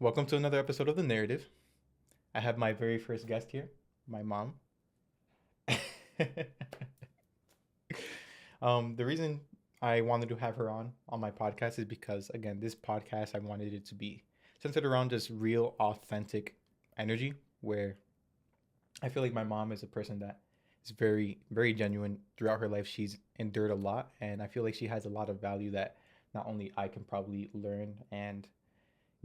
Welcome to another episode of The Narrative. I have my very first guest here, my mom. the reason I wanted to have her on my podcast is because again, this podcast I wanted it to be centered around just real, authentic energy. Where I feel like my mom is a person that is very, very genuine throughout her life. She's endured a lot, and I feel like she has a lot of value that not only I can probably learn and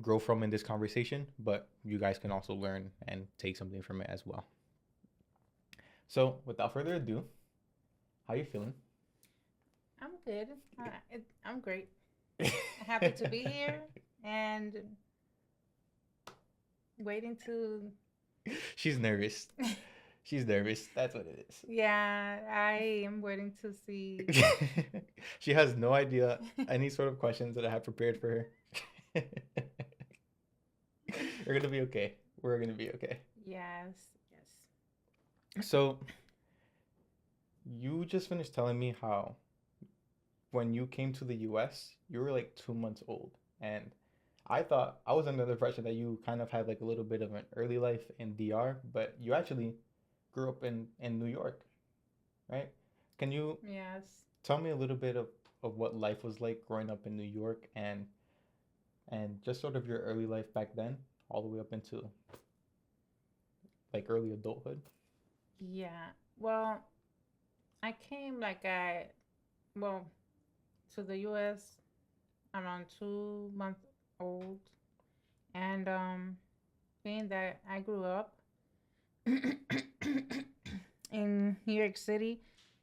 grow from in this conversation, but you guys can also learn and take something from it as well. So, without further ado, how you feeling? I'm good. I'm great. Happy to be here and waiting to. She's nervous. She's nervous. That's what it Yeah, I am waiting to see. is. She has no idea any sort of questions that I have prepared for her. We're gonna be okay. We're gonna be okay. Yes, yes. So, you just finished telling me how when you came to the US, you were like 2 months old. And I thought I was under the impression that you kind of had like a little bit of an early life in DR, but you actually grew up in New York, right? Can you Yes. tell me a little bit of what life was like growing up in New York and just sort of your early life back then, all the way up into like early adulthood? Yeah. Well, I came well, to the U.S. around 2 months old, and being that I grew up in New York City,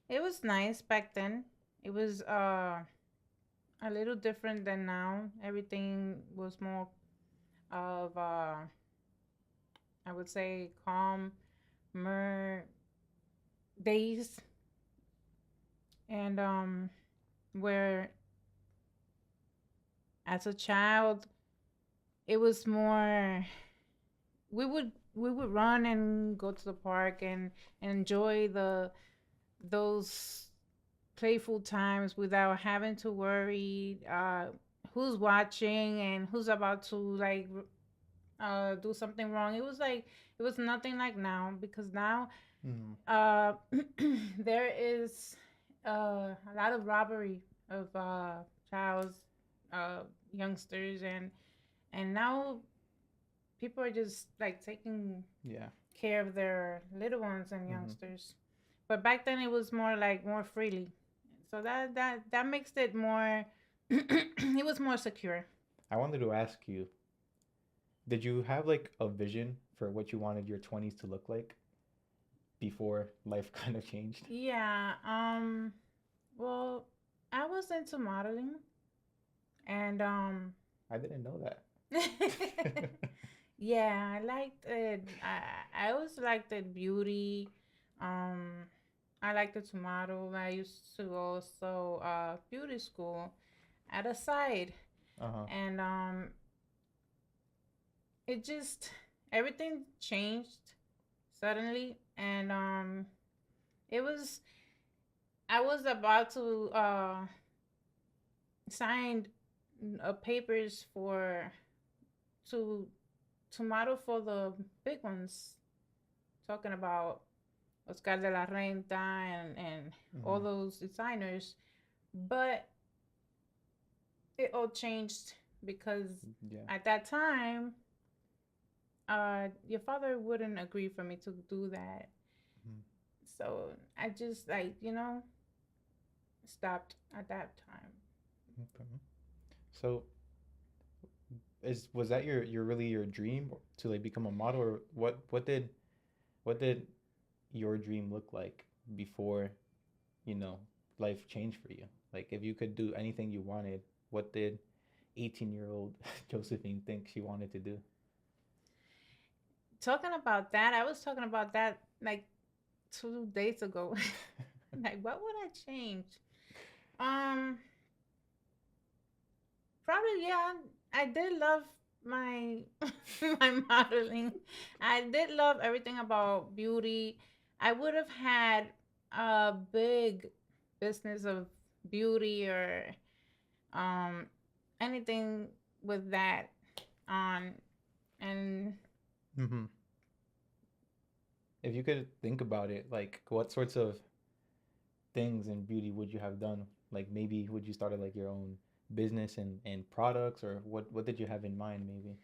it was nice back then. It was a little different than now. Everything was more of I would say calmer days, and where as a child it was more we would run and go to the park and enjoy the those playful times without having to worry who's watching and who's about to do something wrong. It was nothing like now, because now Mm-hmm. uh there is a lot of robbery of child's uh youngsters, and now people are just like taking Yeah. care of their little ones and Mm-hmm. youngsters. But back then it was more freely. So that makes it more it was more secure. I wanted to ask you, did you have like a vision for what you wanted your 20s to look like before life kind of changed? Yeah, well, I was into modeling, and I didn't know that. yeah, I liked it. I always liked it beauty. Um I liked it to model. I used to also beauty school at a side, Uh-huh. and it just everything changed suddenly, and it was I was about to sign papers for to to model for the big ones, talking about Oscar de la Renta and all Mm-hmm. those designers, but it all changed because Yeah. at that time, your father wouldn't agree for me to do that. Mm-hmm. So I just stopped at that time. Okay. So, is was that your really your dream to like become a model, or what did your dream look like before, you know, life changed for you? Like if you could do anything you wanted, what did 18-year-old Josephine think she wanted to do? Talking about that, I was talking about that like 2 days ago. Like, what would I change? Um, Probably, yeah. I did love my my modeling. I did love everything about beauty. I would have had a big business of beauty or um anything with that on. And Hmm. If you could think about it, like what sorts of things in beauty would you have done? Like maybe would you started like your own business and products, or what did you have in mind maybe?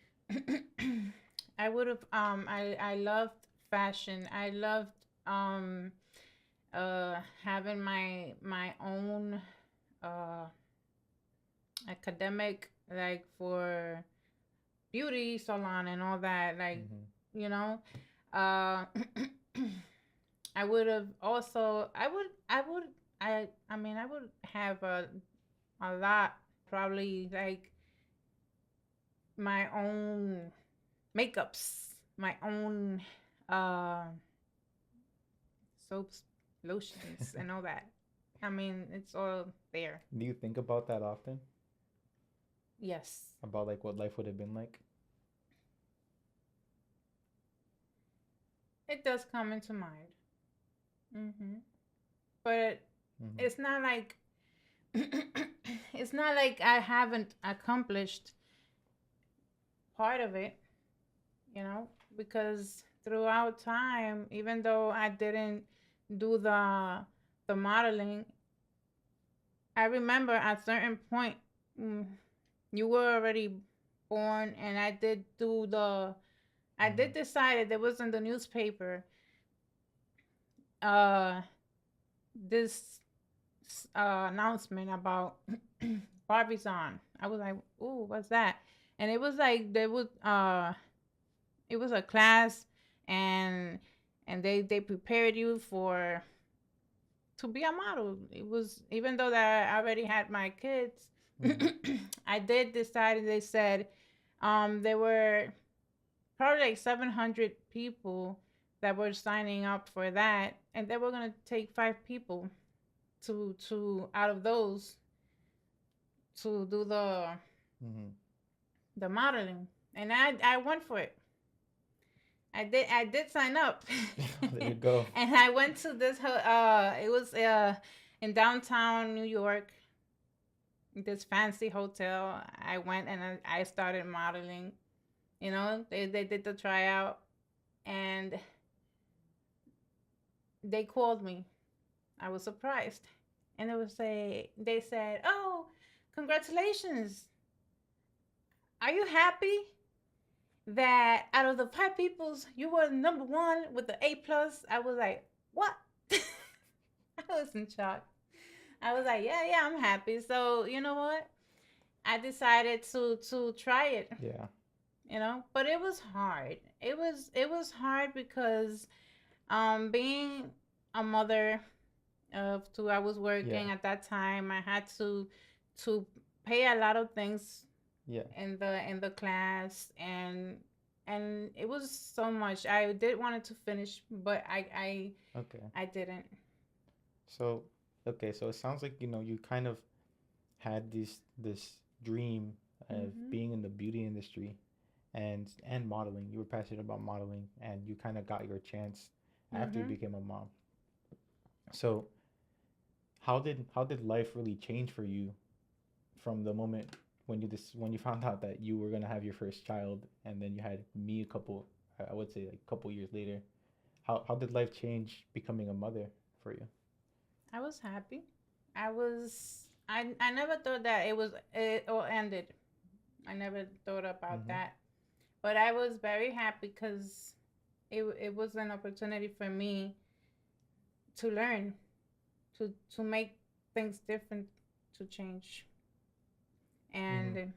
I would have I loved fashion. I loved um having my own uh academic, like for beauty salon and all that, like, Hmm. you know. uh I would have also, I mean, I would have a lot, probably, like my own makeups, my own uh soaps, lotions, and all that. I mean, it's all there. Do you think about that often? Yes, About like what life would have been like? it does come into mind. But Hmm. it's not like it's not like I haven't accomplished part of it, you know, because throughout time, even though I didn't do the modeling, I remember at certain point, mm, you were already born, and I Hmm. did decide, there was in the newspaper, uh this announcement about Barbie's on. I was like, "Ooh, what's that?" And it was like there was it was a class, and they prepared you for to be a model. It was, even though that I already had my kids, Hmm. I did decide. They said there were probably like 700 people that were signing up for that, and they were gonna take 5 people to out of those to do Hmm. the modeling, and I went for it. I did sign up, There you go. and I went to this. It was in downtown New York, this fancy hotel. I went and I started modeling. You know, they did the tryout, and they called me. I was surprised, and they said, "Oh, congratulations! Are you happy that out of the 5 peoples you were number one with the A plus?" I was like, "What?" I was in shock. I was like, "Yeah, yeah, I'm happy." So you know what? I decided to try it. Yeah. You know, but it was hard. It was hard because being a mother of two, I was Yeah. working at that time. I had to pay a lot of things Yeah. in the class, and it was so much. I did wanted to finish, but Okay. I didn't. So, okay, so it sounds like, you kind of had this dream of Mhm. being in the beauty industry and modeling. You were passionate about modeling and you kind of got your chance after you Mhm. became a mom. So, how did life really change for you from the moment when you found out that you were going to have your first child and then you had me a couple, I would say like a couple years later. How did life change becoming a mother for you? I was happy. I never thought that it all ended. I never thought about Mhm. that. But I was very happy because it was an opportunity for me to learn, to make things different, to change. Mhm. And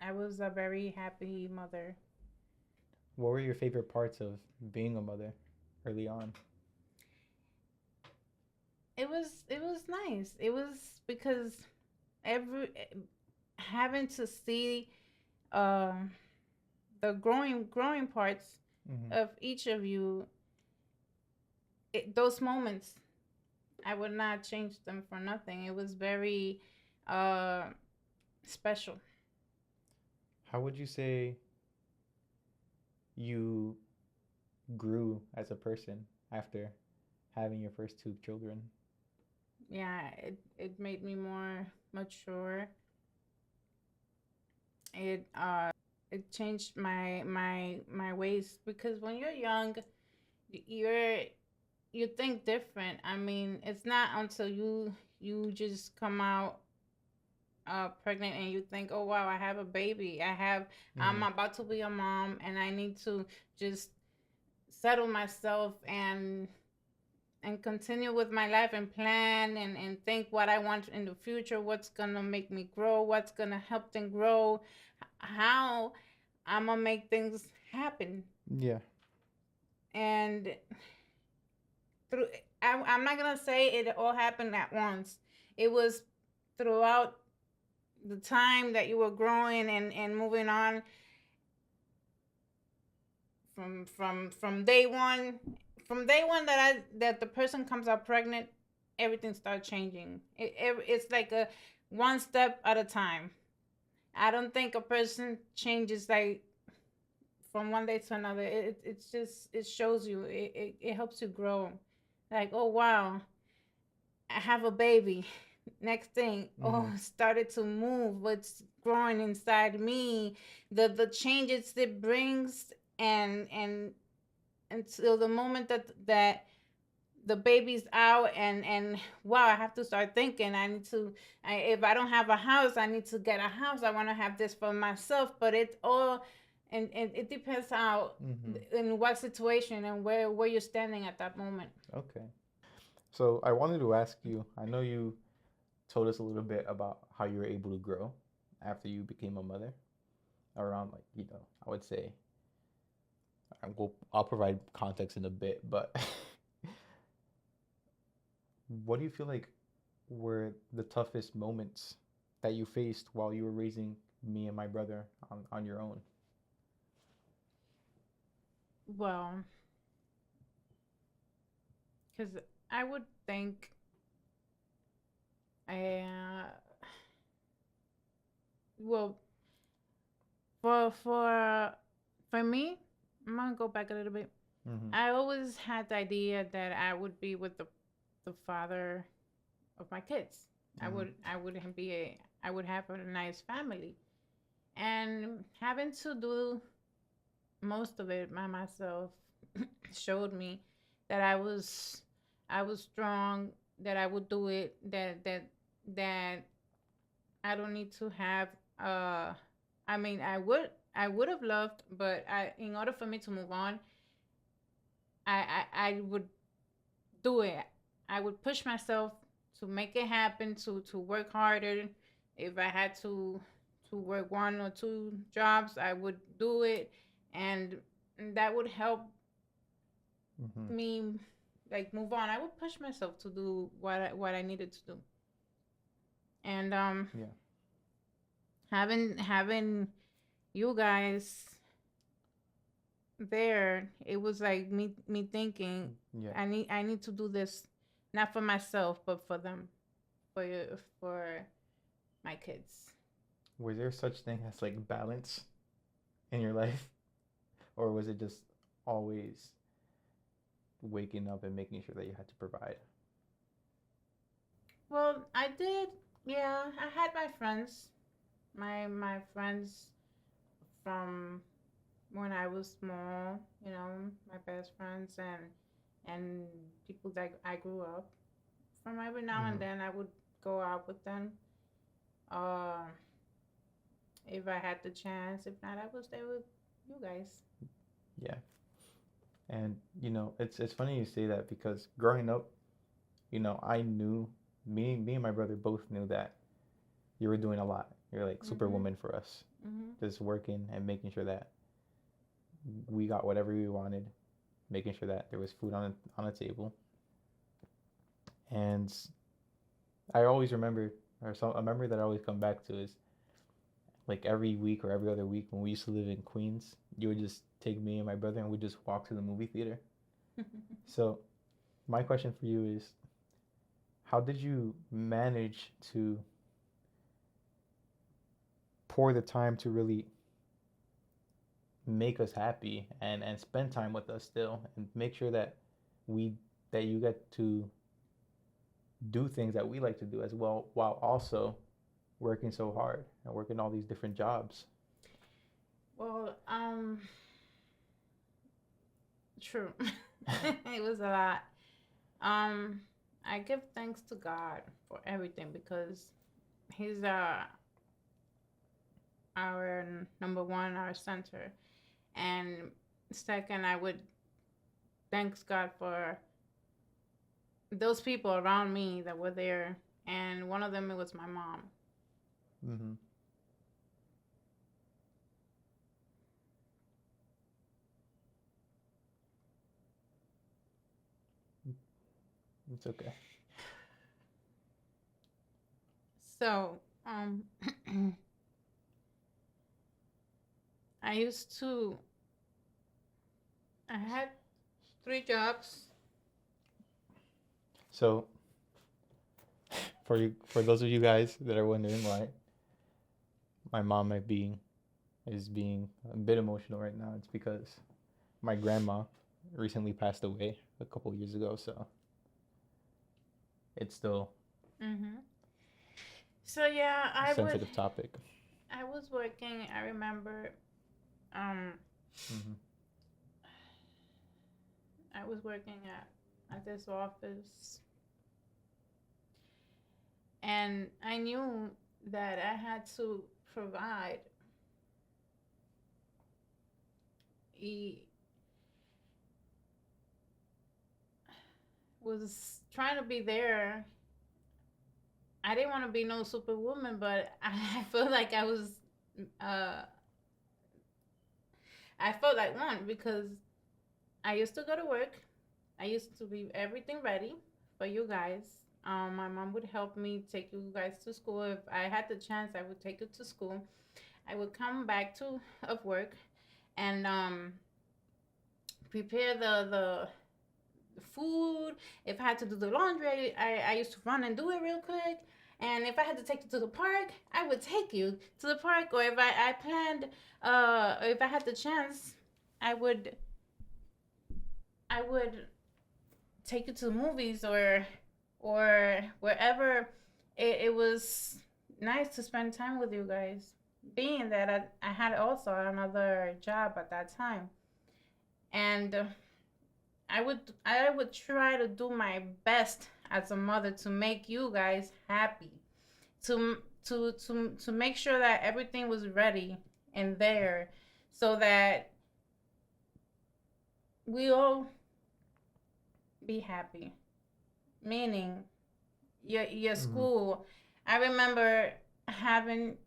I was a very happy mother. What were your favorite parts of being a mother early on? It was nice. It was because every having to see uh, the growing parts Mhm. of each of you, those moments, I would not change them for nothing. It was very uh, special. How would you say you grew as a person after having your first two children? Yeah, it made me more mature. It it changed my ways, because when you're young, you're you think different. I mean, it's not until you just come out pregnant and you think, oh wow, I have a baby. I'm Mm-hmm. about to be a mom, and I need to just settle myself and continue with my life and plan and think what I want in the future, what's gonna make me grow, what's gonna help them grow, how I'm gonna make things happen. Yeah. And through I'm not gonna say it all happened at once. It was throughout the time that you were growing and moving on from day one. From day one that the person comes out pregnant, everything starts changing. It's like a one step at a time. I don't think a person changes like from one day to another. It's just, it shows you, it helps you grow. Like, oh wow, I have a baby. Next thing, oh, Mm-hmm. started to move. What's growing inside me? The changes it brings, and until the moment that the baby's out, and wow, I have to start thinking. I need to. If I don't have a house, I need to get a house. I want to have this for myself. But it's all, and it depends how, Mm-hmm. in what situation and where you're standing at that moment. Okay. So I wanted to ask you, I know you told us a little bit about how you were able to grow after you became a mother around, like, I would say, I'll provide context in a bit, but what do you feel like were the toughest moments that you faced while you were raising me and my brother on your own? Well, because I would think, uh, well, for me, I'm gonna go back a little bit. Mm-hmm. I always had the idea that I would be with the father of my kids. Mm-hmm. I would have a nice family, and having to do most of it by myself showed me that I was strong, that I would do it, that I don't need to have I mean, I would have loved, but I in order for me to move on, I would do it. I would push myself to make it happen, to work harder. If I had to work one or two jobs, I would do it, and that would help Mm-hmm. me like move on. I would push myself to do what I needed to do. And Yeah. having you guys there, it was like me thinking, Yeah. I need to do this, not for myself but for them, for my kids. Was there such thing as like balance in your life, or was it just always waking up and making sure that you had to provide? Well, I did. Yeah, I had my friends, my friends from when I was small, my best friends, and people that I grew up from. Every now and Mm-hmm. then I would go out with them. Uh, if I had the chance. If not, I would stay with you guys. Yeah. And it's funny you say that because growing up, I knew me and my brother both knew that you were doing a lot. You're like Mhm. superwoman for us, Mhm. just working and making sure that we got whatever we wanted, making sure that there was food on the table. And I always remember, or some a memory that I always come back to is like every week or every other week when we used to live in Queens, you would just take me and my brother and we'd just walk to the movie theater. So my question for you is, how did you manage to pour the time to really make us happy and spend time with us still and make sure that we that you get to do things that we like to do as well while also working so hard and working all these different jobs? Well, true. It was a lot. Um, I give thanks to God for everything because He's our number one, our center. And second, I would thanks God for those people around me that were there. And one of them, it was my mom. Mm-hmm. It's okay. So, I used to, I had 3 jobs. So for those of you guys that are wondering why my mom might be is being a bit emotional right now, it's because my grandma recently passed away a couple years ago, so it's still Mm-hmm. So yeah, a sensitive topic. I was working. I remember, um, Mm-hmm. I was working at this office, and I knew that I had to provide. He was trying to be there. I didn't want to be no superwoman, but I felt like uh, I felt like one because I used to go to work. I used to leave everything ready for you guys. My mom would help me take you guys to school. If I had the chance, I would take you to school. I would come back to of work and prepare the food. If I had to do the laundry, I used to run and do it real quick. And if I had to take you to the park, I would take you to the park. Or if I planned, if I had the chance, I would I would take you to the movies or wherever it was nice to spend time with you guys. Being that I had also another job at that time, and I would try to do my best as a mother to make you guys happy, to make sure that everything was ready and there, so that we all be happy. Meaning your Mm-hmm. school. I remember having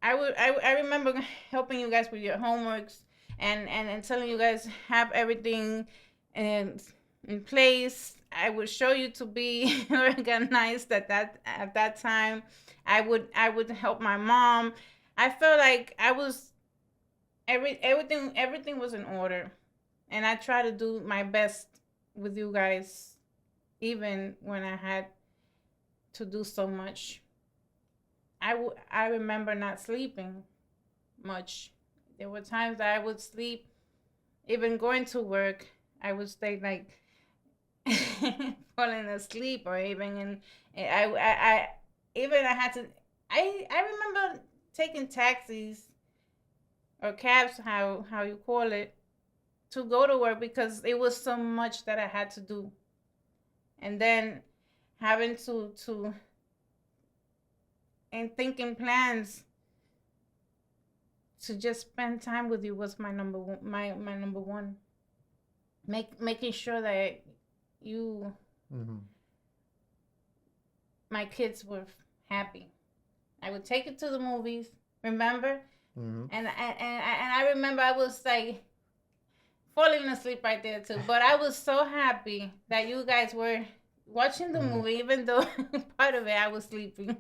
I remember helping you guys with your homeworks and telling you guys have everything in in place. I would show you to be organized at that time. I would help my mom. I felt like I was everything was in order, and I tried to do my best with you guys, even when I had to do so much. I remember not sleeping much. There were times that I would sleep, even going to work. I would stay like falling asleep, or even in I even I had to. I remember taking taxis or cabs, how you call it, to go to work because it was so much that I had to do, and then having to and thinking plans to just spend time with you was my number one, my number one. Making sure that you Mm-hmm. my kids were happy. I would take it to the movies, remember? Mm-hmm. And I remember I was like falling asleep right there too. But I was so happy that you guys were watching the Mm-hmm. movie, even though part of it I was sleeping.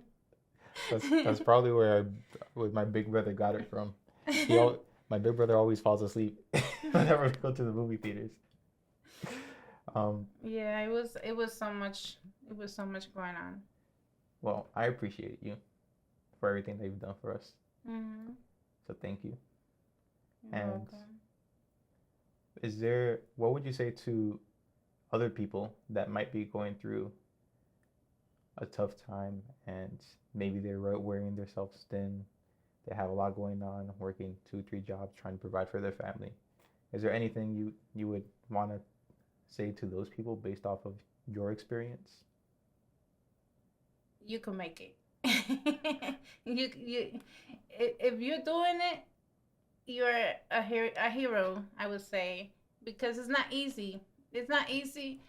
That's probably where with my big brother got it from. My big brother always falls asleep whenever we go to the movie theaters. Um, Yeah, it was so much, it was so much going on. well, I appreciate you for everything that you've done for us. Hmm. So thank you. You're And welcome. what would you say to other people that might be going through a tough time and maybe they're wearing themselves thin They have a lot going on, working 2, 3 jobs, trying to provide for their family. Is there anything you would want to say to those people based off of your experience? You can make it. You if you're doing it, you're a hero, I would say, because it's not easy. It's not easy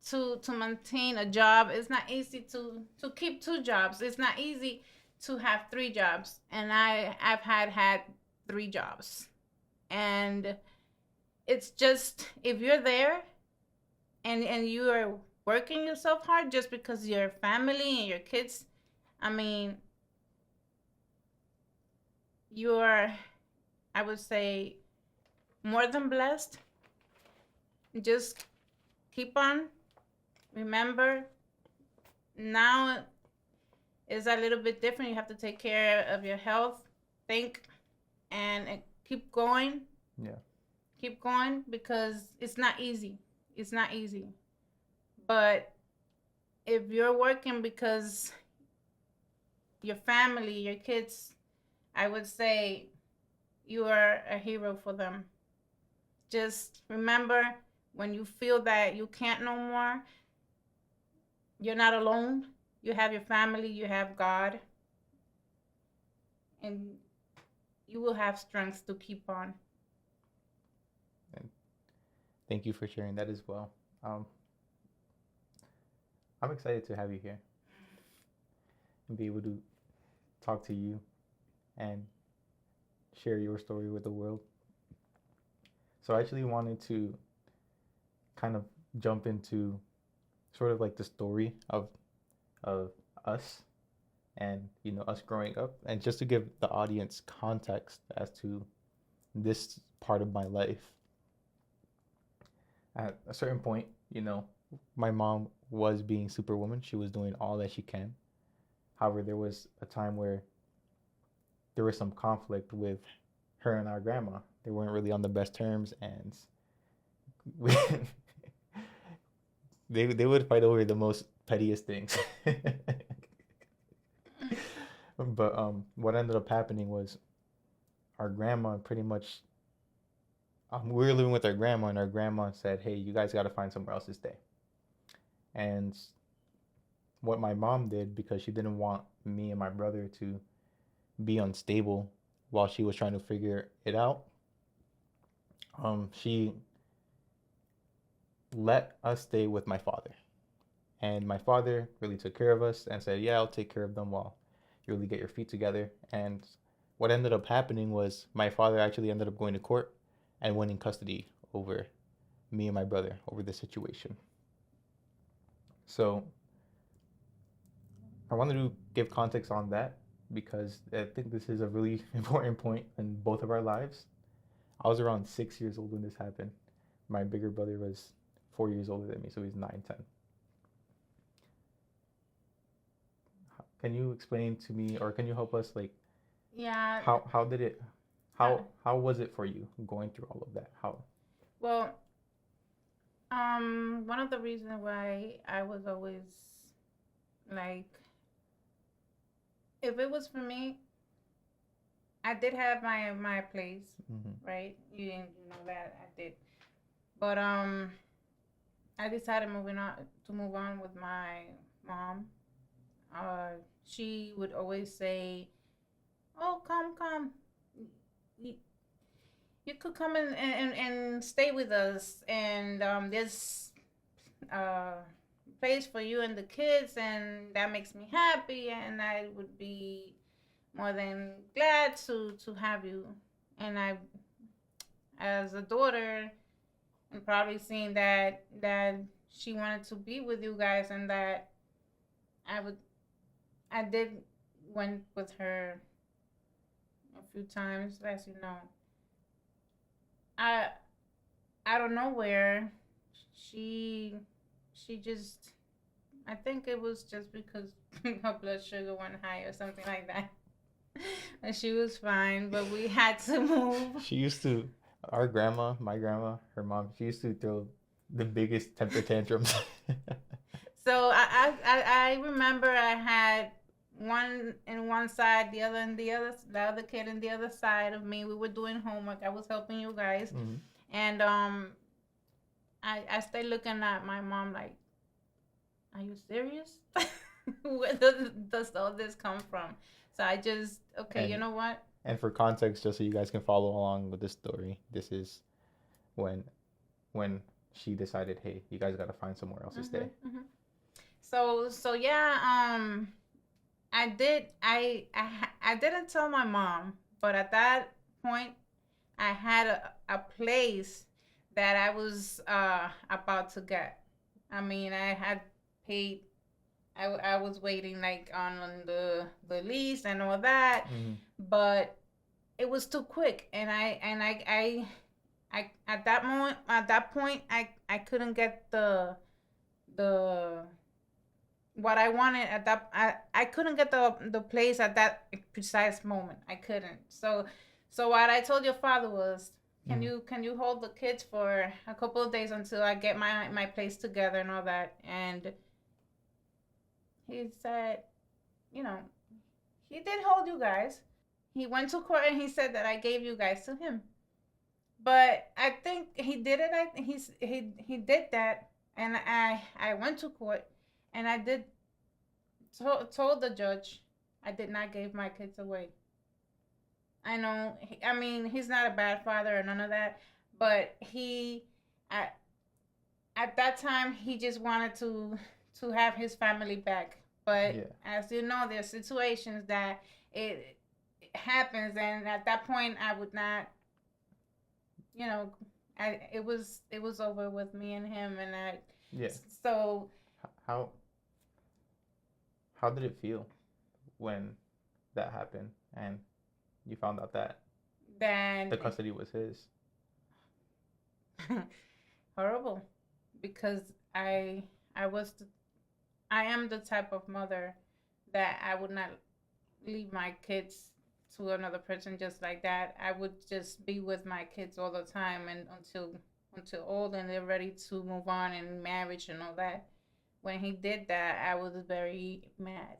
to maintain a job. It's not easy to keep 2 jobs. It's not easy to have 3 jobs. And I've had 3 jobs. And it's just if you're there and you are working yourself hard just because your family and your kids, I mean, you're, I would say, more than blessed. Just keep on. Remember, now is a little bit different. You have to take care of your health, think, and keep going. Yeah. Keep going because it's not easy. It's not easy. But if you're working because your family, your kids, I would say you are a hero for them. Just remember when you feel that you can't no more, you're not alone. You have your family, you have God, and you will have strength to keep on. And thank you for sharing that as well. Um, I'm excited to have you here and be able to talk to you and share your story with the world. So I actually wanted to kind of jump into sort of like the story of us and us growing up, and just to give the audience context as to this part of my life. At a certain point, my mom was being superwoman. She was doing all that she can. However, there was a time where there was some conflict with her and our grandma. They weren't really on the best terms, and we, they would fight over the most pettiest things. But what ended up happening was our grandma pretty much. We were living with our grandma, and our grandma said, "Hey, you guys got to find somewhere else to stay." And what my mom did, because she didn't want me and my brother to be unstable while she was trying to figure it out, she let us stay with my father. And my father really took care of us and said, "Yeah, I'll take care of them while you really get your feet together." And what ended up happening was my father actually ended up going to court and winning custody over me and my brother over the situation. So I wanted to give context on that because I think this is a really important point in both of our lives. I was around 6 years old when this happened. My bigger brother was 4 years older than me, so he's 9, 10. Can you explain to me, or can you help us, like, Yeah. how did it, how was it for you going through all of that? How? Well, one of the reasons why I was always like, if it was for me, I did have my place, Mm-hmm. right? You know that I did, but I decided to move on with my mom. She would always say, "Oh, come, you, you could come and stay with us, and there's uh place for you and the kids, and that makes me happy, and I would be more than glad to have you." And I, as a daughter, and probably seeing that she wanted to be with you guys, and that I would I did went with her a few times, as you know. I I don't know where she she just, I think it was just because her blood sugar went high or something like that. And she was fine, but we had to move. She used to, our grandma, my grandma, her mom, she used to throw the biggest temper tantrums. So I remember I had one in one side, the other in the other kid in the other side of me. We were doing homework. I was helping you guys, Mm-hmm. and I stayed looking at my mom like, "Are you serious? Where does all this come from?" So I just, okay, you And know what? and for context, just so you guys can follow along with this story, this is when when she decided, hey, you guys got to find somewhere else to Mhm, stay. mhm. So yeah, I didn't tell my mom, but at that point, I had a place that I was about to get. I mean, I had paid. I was waiting like on the lease and all that, Mm-hmm. but it was too quick, and I at that point I couldn't get the what I wanted at that I couldn't get the place at that precise moment. I couldn't. So what I told your father was, Mm-hmm. can you hold the kids for a couple of days until I get my place together and all that? And he said, you know, he did hold you guys. He went to court and he said that I gave you guys to him. But I think he did it. He did that, and I went to court, and I did told the judge I did not give my kids away. I know. I mean, he's not a bad father or none of that, but at at that time, he just wanted to have his family back. But Yeah. as you know, there's situations that it happens, and at that point, I would not, you know, it was over with me and him, and I Yeah. so How how did it feel when that happened and you found out that the then custody was his? horrible because I I was the, I am the type of mother that I would not leave my kids to another person just like that. I would just be with my kids all the time and until old and they're ready to move on in marriage and all that. When he did that, I was very mad.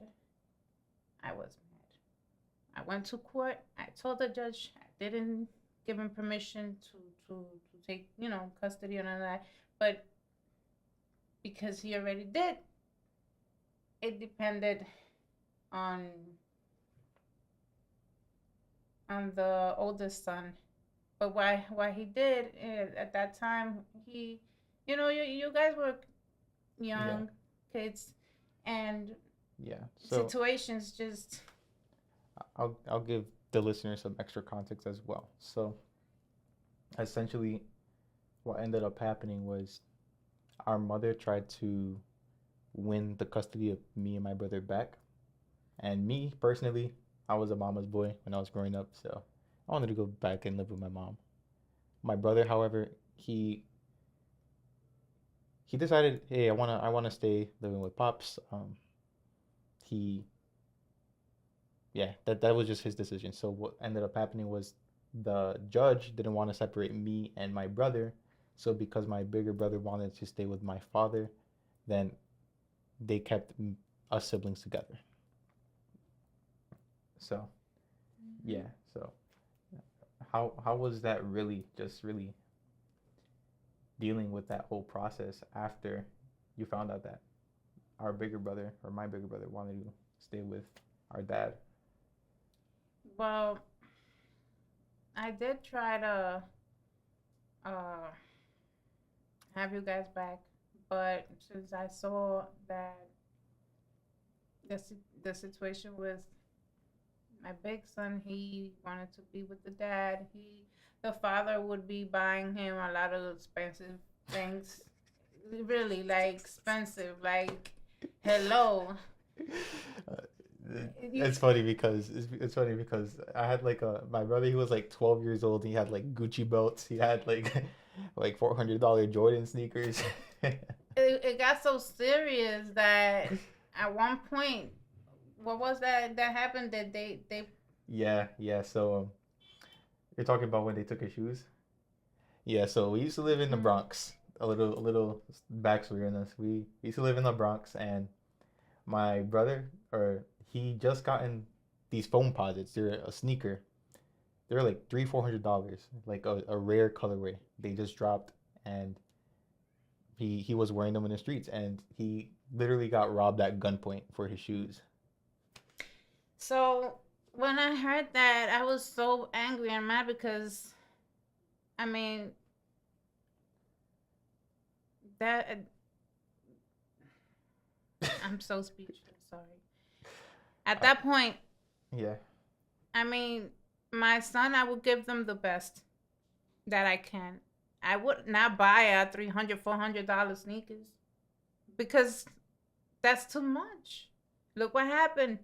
I was mad. I went to court. I told the judge I didn't give him permission to take, custody and all that. But because he already did, it depended on the oldest son. But why he did at that time, you guys were Yeah. young kids, and Yeah. So situations just I'll give the listeners some extra context as well. So essentially, what ended up happening was our mother tried to win the custody of me and my brother back. And me personally, I was a mama's boy when I was growing up, so I wanted to go back and live with my mom. My brother, however, he decided, hey, I wanna stay living with pops. He Yeah, that was just his decision. So what ended up happening was the judge didn't want to separate me and my brother. So because my bigger brother wanted to stay with my father, then they kept us siblings together. So yeah, so how was that really just really dealing with that whole process after you found out that our bigger brother or my bigger brother wanted to stay with our dad? well, I did try to uh have you guys back, but since I saw that the situation with my big son, he wanted to be with the dad. The father would be buying him a lot of expensive things, really like expensive, like hello. Uh, You, it's funny because I had like a my brother, he was like 12 years old. He had like Gucci belts. He had like like $400 Jordan sneakers. it got so serious that at one point, what was that happened that they Yeah, yeah. So you're talking about when they took his shoes? Yeah. So we used to live in the mm, Bronx. A little backstory on this. We used to live in the Bronx, and my brother, or he just gotten these foam posits. They're a sneaker. They're like $300-400, like a rare colorway. They just dropped, and he was wearing them in the streets, and he literally got robbed at gunpoint for his shoes. So when I heard that, I was so angry and mad because I mean that I'm so speechless. Sorry. At I, that point, yeah, I mean, my son, I would give them the best that I can. I would not buy a $300, $400 sneakers because that's too much. Look what happened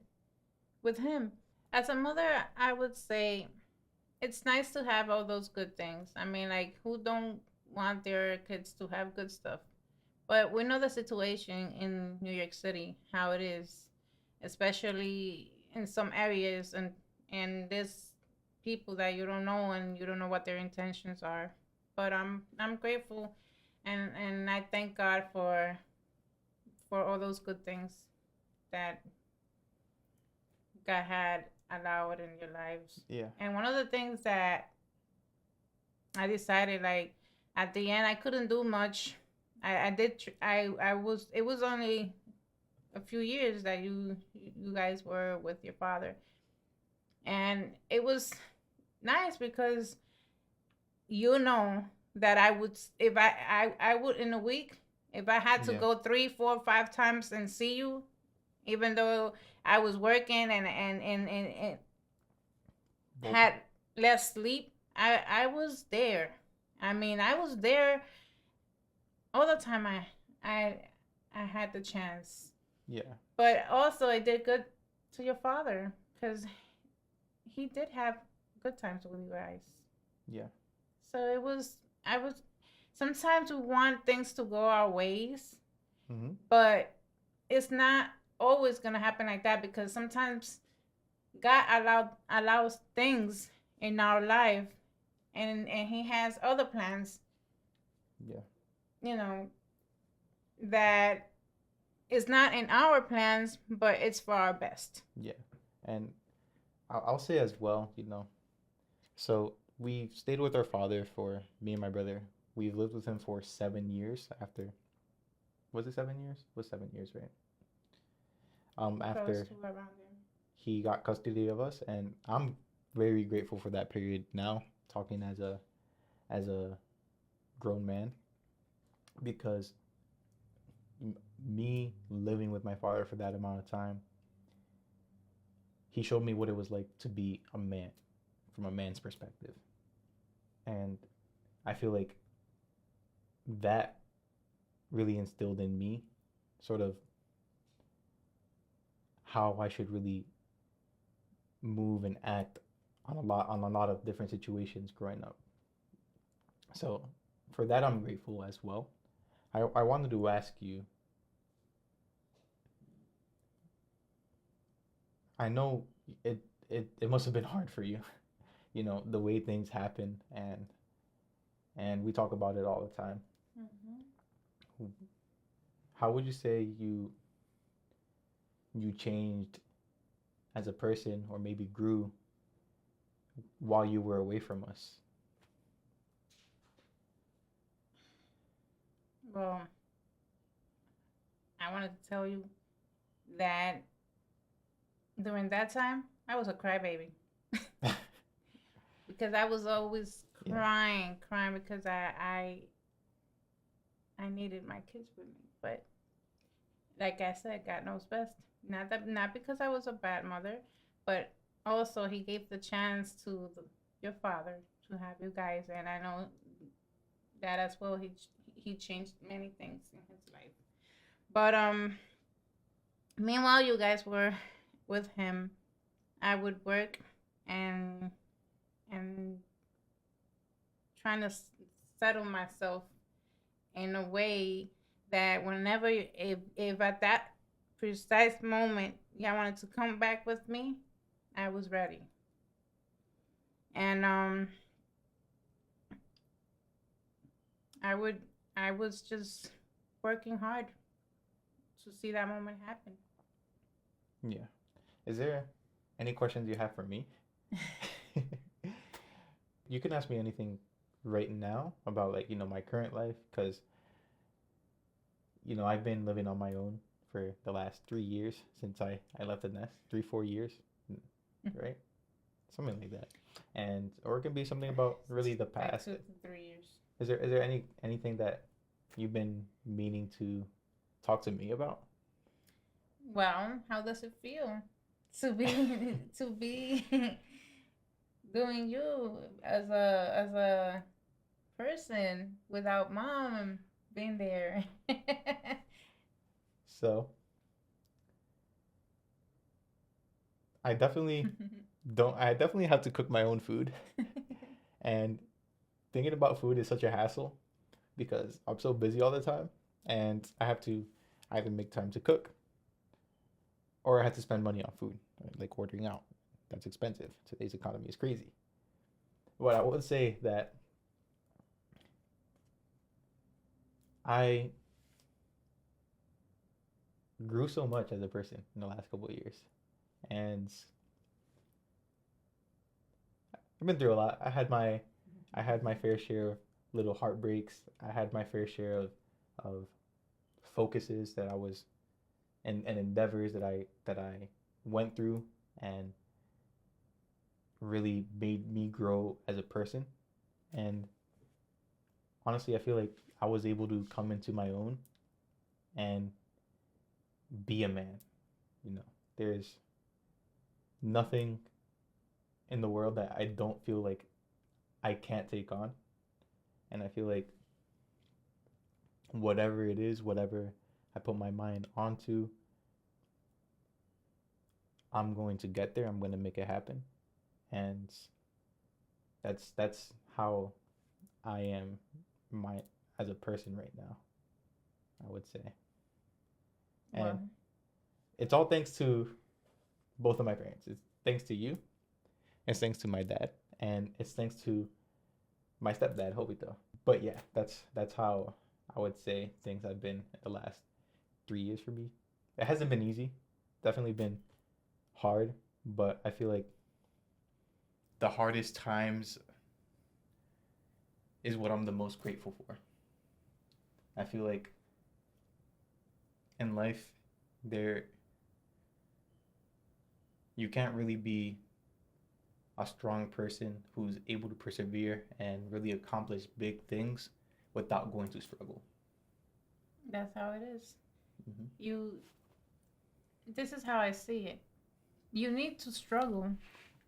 with him. As a mother, I would say it's nice to have all those good things. I mean, like, who don't want their kids to have good stuff? But we know the situation in New York City, how it is, especially in some areas, and there's people that you don't know and you don't know what their intentions are. But I'm grateful, and I thank God for all those good things that God had allowed in your lives. yeah, And one of the things that I decided, like, at the end, I couldn't do much. I did. I was. It was only a few years that you guys were with your father, and it was nice because you know that I would if I would in a week if I had to yeah. go 3, 4, 5 times and see you, even though I was working and Well, had less sleep, I was there. I mean, I was there all the time. I I had the chance, yeah, but also it did good to your father because he did have good times with you guys. yeah, So it was. I was. Sometimes we want things to go our ways, hmm, but it's not always gonna happen like that because sometimes God allows things in our life, and He has other plans. yeah, You know that is not in our plans, but it's for our best. yeah. And I'll say as well, you know, so we stayed with our father for me and my brother. We've lived with him for 7 years after, was it 7 years? It was 7 years, right? Close After to around there. he got custody of us, and I'm very grateful for that period now, talking as a grown man, because me living with my father for that amount of time, he showed me what it was like to be a man from a man's perspective. And I feel like that really instilled in me sort of how I should really move and act on a lot of different situations growing up. So for that I'm grateful as well. I wanted to ask you, I know it must have been hard for you, you know, the way things happen, and we talk about it all the time. Mm-hmm. How would you say you changed as a person, or maybe grew while you were away from us? Well, I wanted to tell you that during that time, I was a crybaby because I was always Yeah, crying because I needed my kids with me. But like I said, God knows best. Not because I was a bad mother, but also He gave the chance to your father to have you guys, and I know that as well. He changed many things in his life. But meanwhile, you guys were with him. I would work and and trying to settle myself in a way that whenever if at that precise moment y'all wanted to come back with me, I was ready. And I would I was just working hard to see that moment happen. yeah. Is there any questions you have for me? You can ask me anything right now about like, my current life because, I've been living on my own for the last 3 years since I left the nest. 3, 4 years, right? Something like that. And or it can be something about really the Like past. 2 to 3 years. Is there anything that you've been meaning to talk to me about? Well, how does it feel to be to be doing you as a person without mom being there? So I definitely don't. I definitely have to cook my own food, and thinking about food is such a hassle because I'm so busy all the time, and I have to either make time to cook or I have to spend money on food, right? Like ordering out. That's expensive. Today's economy is crazy. But I would say that I grew so much as a person in the last couple of years, and I've been through a lot. I had my fair share of little heartbreaks. I had my fair share of focuses that I was and endeavors that I went through and really made me grow as a person. And honestly, I feel like I was able to come into my own and be a man. You know, there's nothing in the world that I don't feel like I can't take on. And I feel like whatever it is, whatever I put my mind onto, I'm going to get there. I'm going to make it happen. And that's how I am my as a person right now, I would say. And Well, it's all thanks to both of my parents. It's thanks to you, it's thanks to my dad, and it's thanks to my stepdad, Hobito. But yeah, that's how I would say things have been the last 3 years for me. It hasn't been easy. Definitely been hard, but I feel like the hardest times is what I'm the most grateful for. I feel like in life there you can't really be a strong person who's able to persevere and really accomplish big things without going to struggle. that's how it is. Mm-hmm. You This is how I see it. You need to struggle.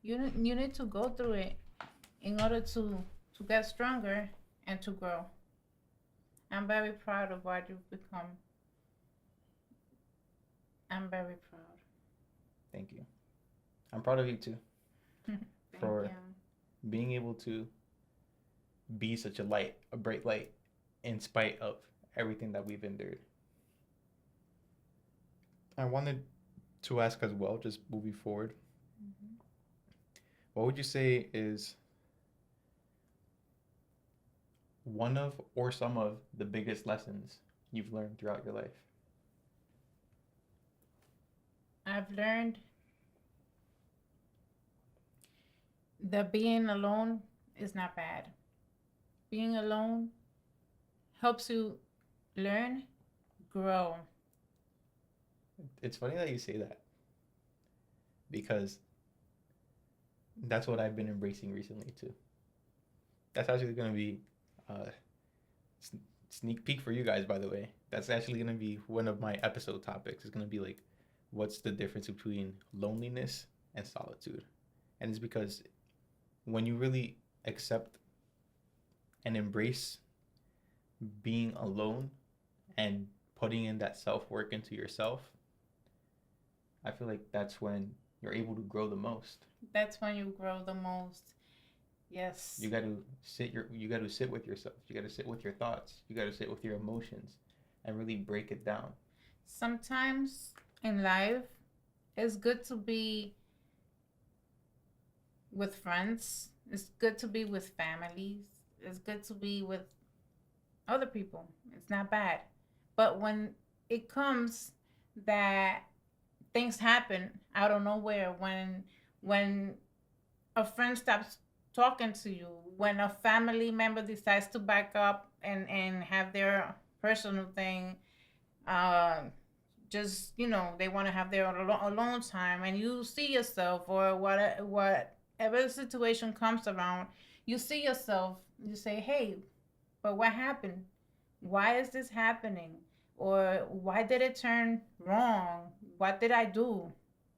You need to go through it in order to get stronger and to grow. I'm very proud of what you've become. I'm very proud. Thank you. I'm proud of you too Thank you. for being able to be such a bright light, in spite of everything that we've endured. I wanted to ask as well, just moving forward, Mhm. what would you say is one of or some of the biggest lessons you've learned throughout your life? I've learned that being alone is not bad. Being alone helps you learn, grow. It's funny that you say that because that's what I've been embracing recently too. That's actually going to be a sneak peek for you guys, by the way. That's actually going to be one of my episode topics. It's going to be like, what's the difference between loneliness and solitude? And it's because when you really accept and embrace being alone and putting in that self work into yourself, I feel like that's when you're able to grow the most. That's when you grow the most. Yes. You got to sit with yourself. You got to sit with your thoughts. You got to sit with your emotions and really break it down. Sometimes in life, it's good to be with friends. It's good to be with families. It's good to be with other people. It's not bad. But when it comes that things happen out of nowhere when a friend stops talking to you, when a family member decides to back up and have their personal thing, uh, just they want to have their alone time, and you see yourself, or whatever situation comes around, you see yourself, you say, hey, but what happened? Why is this happening? Or why did it turn wrong? What did I do?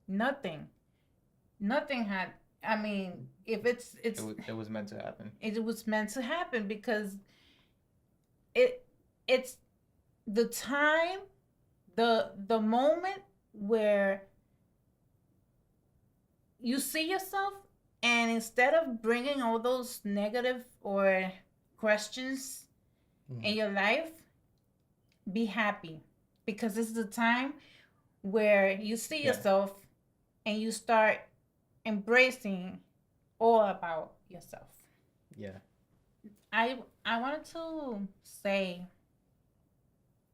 Nothing. Nothing had. I mean, if It was meant to happen. it was meant to happen, because it it's the time, the moment where you see yourself, and instead of bringing all those negative or questions in your life, be happy, because this is a time where you see Yeah. yourself and you start embracing all about yourself. Yeah. I wanted to say,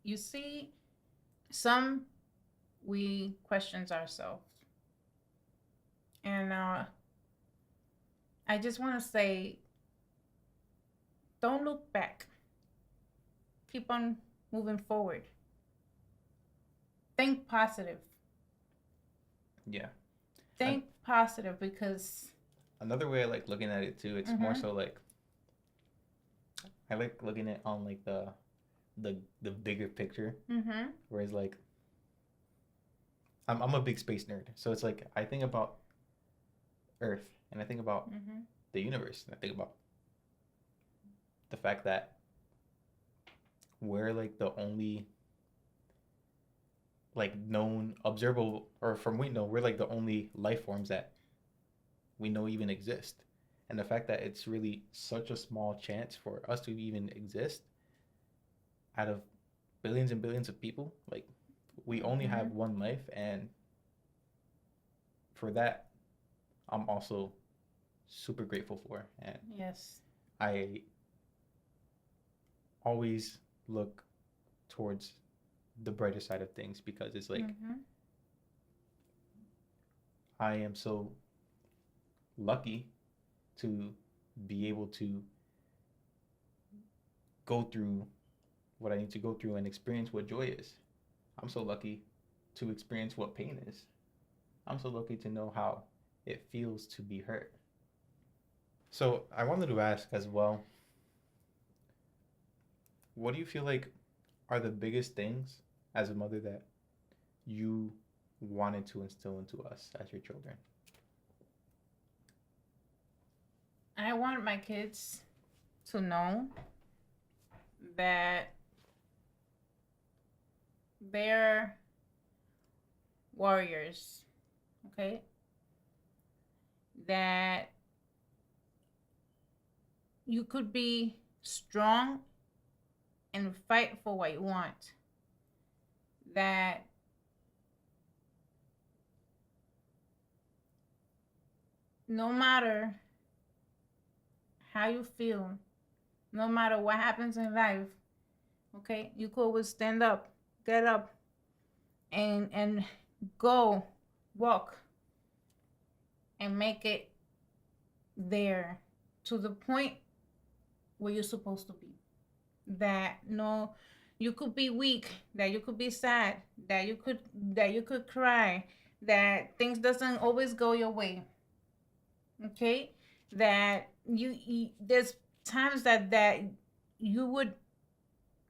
you see, some we questions ourselves, and I just want to say, don't look back. Keep on moving forward. Think positive. Yeah. Think positive, because Another way I like looking at it too, it's more mm-hmm, so like I like looking at on like the bigger picture. mm-hmm, Whereas like I'm a big space nerd, so it's like I think about Earth and I think about mm-hmm, the universe and I think about the fact that we're like the only like known observable, or from we know we're like the only life forms that we know even exist. And the fact that it's really such a small chance for us to even exist out of billions and billions of people, like we only mm-hmm. have one life, and for that I'm also super grateful for. And Yes. I always look towards the brighter side of things because it's like Mm-hmm. I am so lucky to be able to go through what I need to go through and experience what joy is. I'm so lucky to experience what pain is. I'm so lucky to know how it feels to be hurt. So I wanted to ask as well, what do you feel like are the biggest things as a mother that you wanted to instill into us as your children? I want my kids to know that they're warriors, okay? That you could be strong and fight for what you want. That no matter how you feel, no matter what happens in life, okay, you could always stand up, get up, and go walk and make it there, to the point where you're supposed to be. That no, you could be weak, that you could be sad, that you could cry, that things doesn't always go your way, okay? That there's times that you would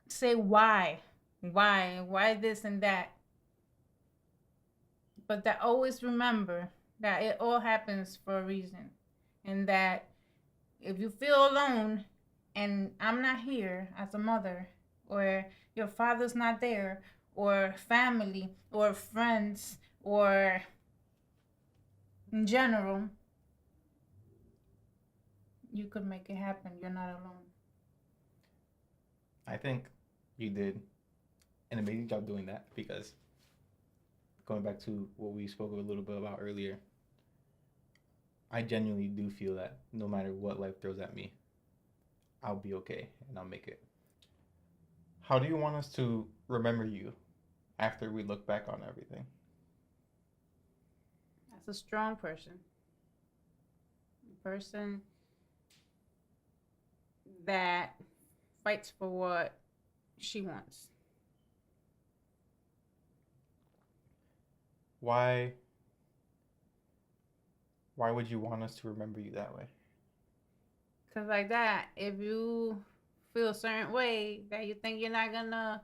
say, why this and that, but that always remember that it all happens for a reason, and that if you feel alone and I'm not here as a mother, or your father's not there, or family, or friends, or in general, you could make it happen. You're not alone. I think you did an amazing job doing that because going back to what we spoke a little bit about earlier, I genuinely do feel that no matter what life throws at me, I'll be okay and I'll make it. How do you want us to remember you after we look back on everything? a strong person, a person that fights for what she wants. Why why would you want us to remember you that way? Cause like that, if you feel a certain way that you think you're not gonna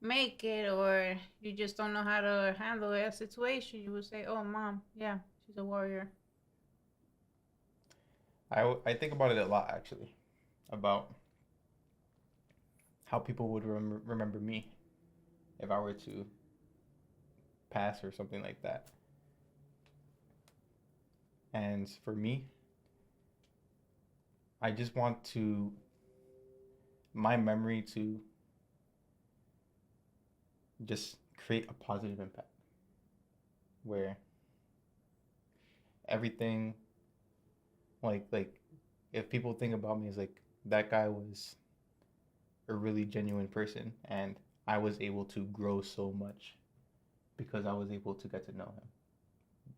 make it, or you just don't know how to handle a situation, you would say, "Oh, mom, yeah, she's a warrior." I think about it a lot actually, about how people would remember me if I were to pass or something like that. And for me, I just want to my memory to just create a positive impact where everything like if people think about me as like that guy was a really genuine person and I was able to grow so much because I was able to get to know him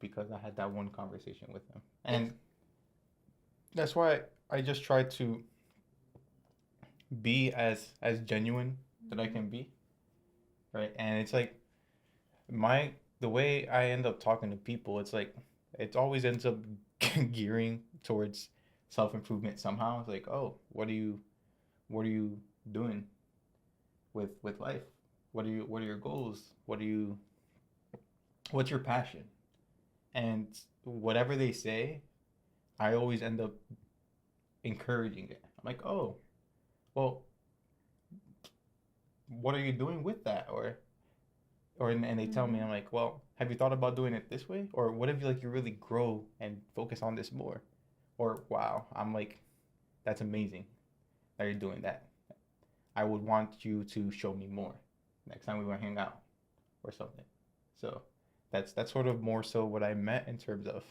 because I had that one conversation with him. It's And that's why I just try to be as genuine that I mm-hmm. can be, right? And it's like my the way I end up talking to people, it's like it always ends up gearing towards self improvement somehow. It's like, oh, what are you doing with life? What are your goals? What's your passion? And whatever they say, I always end up encouraging it. I'm like, oh, well, what are you doing with that? And they tell me, Mm-hmm. I'm like, well, have you thought about doing it this way? Or what if you really grow and focus on this more? Or wow, I'm like, that's amazing that you're doing that. I would want you to show me more next time we want to hang out or something. So that's sort of more so what I meant in terms of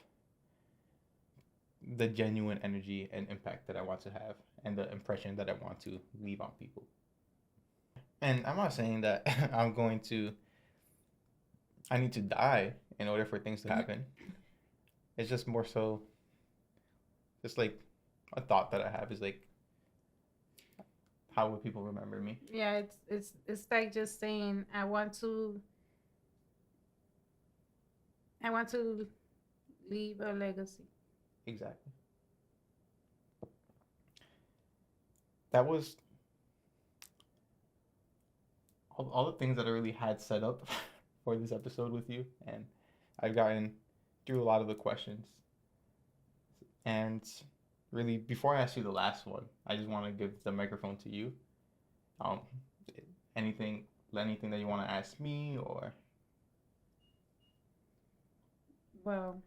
the genuine energy and impact that I want to have and the impression that I want to leave on people. And I'm not saying that I need to die in order for things to happen. It's just more so just like a thought that I have is like how would people remember me? Yeah, it's like just saying, I want to leave a legacy. Exactly. That was all the things that I really had set up for this episode with you, and I've gotten through a lot of the questions. And really, before I ask you the last one, I just want to give the microphone to you. Um, anything, anything that you want to ask me, or Well,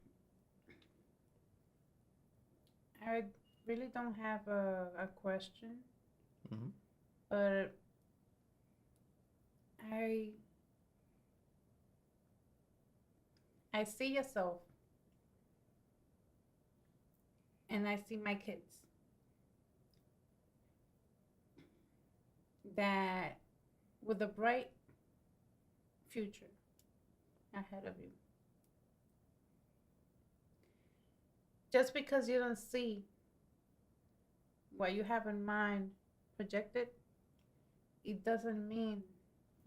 I really don't have a question, mm-hmm. but I I see yourself and I see my kids that with a bright future ahead of you. Just because you don't see what you have in mind projected, it doesn't mean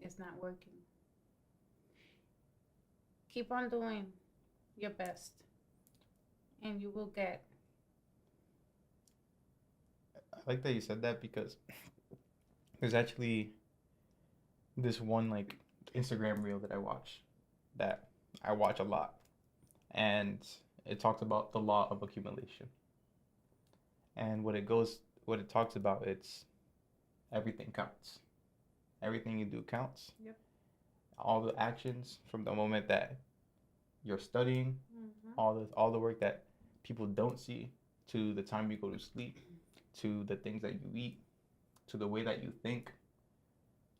it's not working. Keep on doing your best and you will get. I like that you said that because there's actually this one like Instagram reel that I watch a lot, and it talks about the law of accumulation. And what it talks about, it's everything counts. Everything you do counts. Yep. All the actions from the moment that you're studying, Mm-hmm. all the work that people don't see, to the time you go to sleep, to the things that you eat, to the way that you think,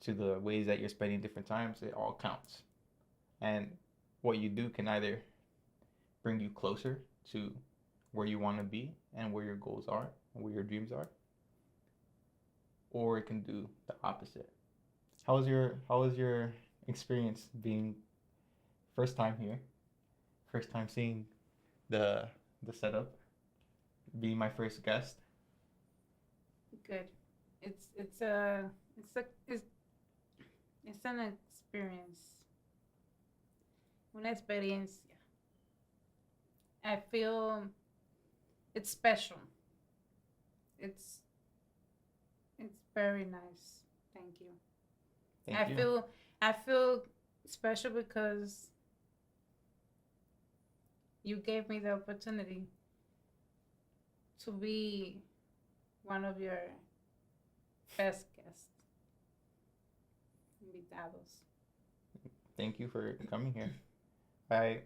to the ways that you're spending different times, it all counts. And what you do can either bring you closer to where you want to be and where your goals are and where your dreams are, or it can do the opposite. How was your experience being first time here, first time seeing the the setup, being my first guest. Good. It's a it's a it's an experience. Una experiencia. I feel it's special. It's it's very nice. Thank you. I Thank you. feel I feel special because you gave me the opportunity to be one of your best guests, invitados. Thank you for coming here. I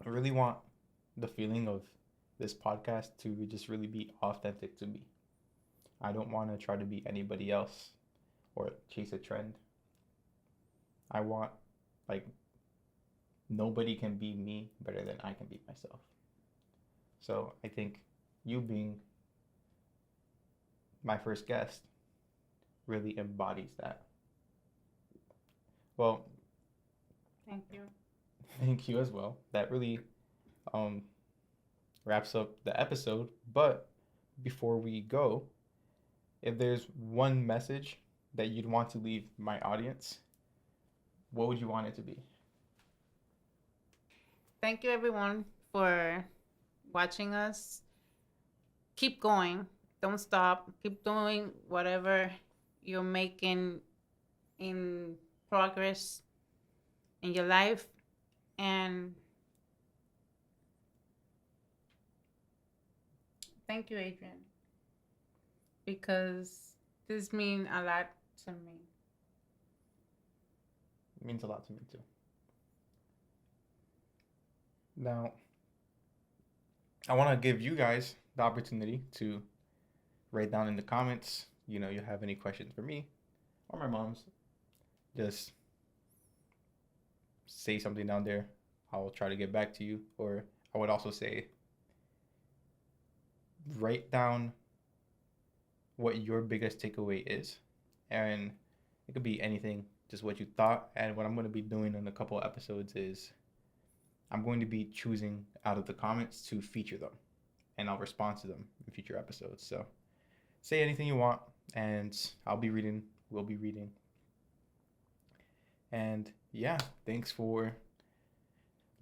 really want the feeling of this podcast to just really be authentic to me. I don't want to try to be anybody else or chase a trend. I want, like, nobody can be me better than I can be myself. So I think you being my first guest really embodies that. Well, Thank you. thank you as well. That really um, wraps up the episode. But before we go, if there's one message that you'd want to leave my audience, what would you want it to be? Thank you everyone for watching us. Keep going. Don't stop. Keep doing whatever you're making in progress in your life, and thank you Adrian because this means a lot to me. It means a lot to me too. Now, I want to give you guys the opportunity to write down in the comments, you have any questions for me or my mom's. Just say something down there. I'll try to get back to you. Or I would also say, write down what your biggest takeaway is. And it could be anything, just what you thought. And what I'm going to be doing in a couple of episodes is I'm going to be choosing out of the comments to feature them. And I'll respond to them in future episodes. So say anything you want, and I'll be reading, we'll be reading. And yeah, thanks for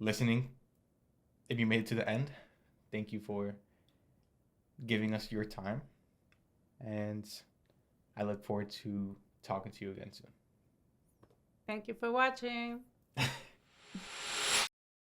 listening. If you made it to the end, thank you for giving us your time. And I look forward to talking to you again soon. Thank you for watching.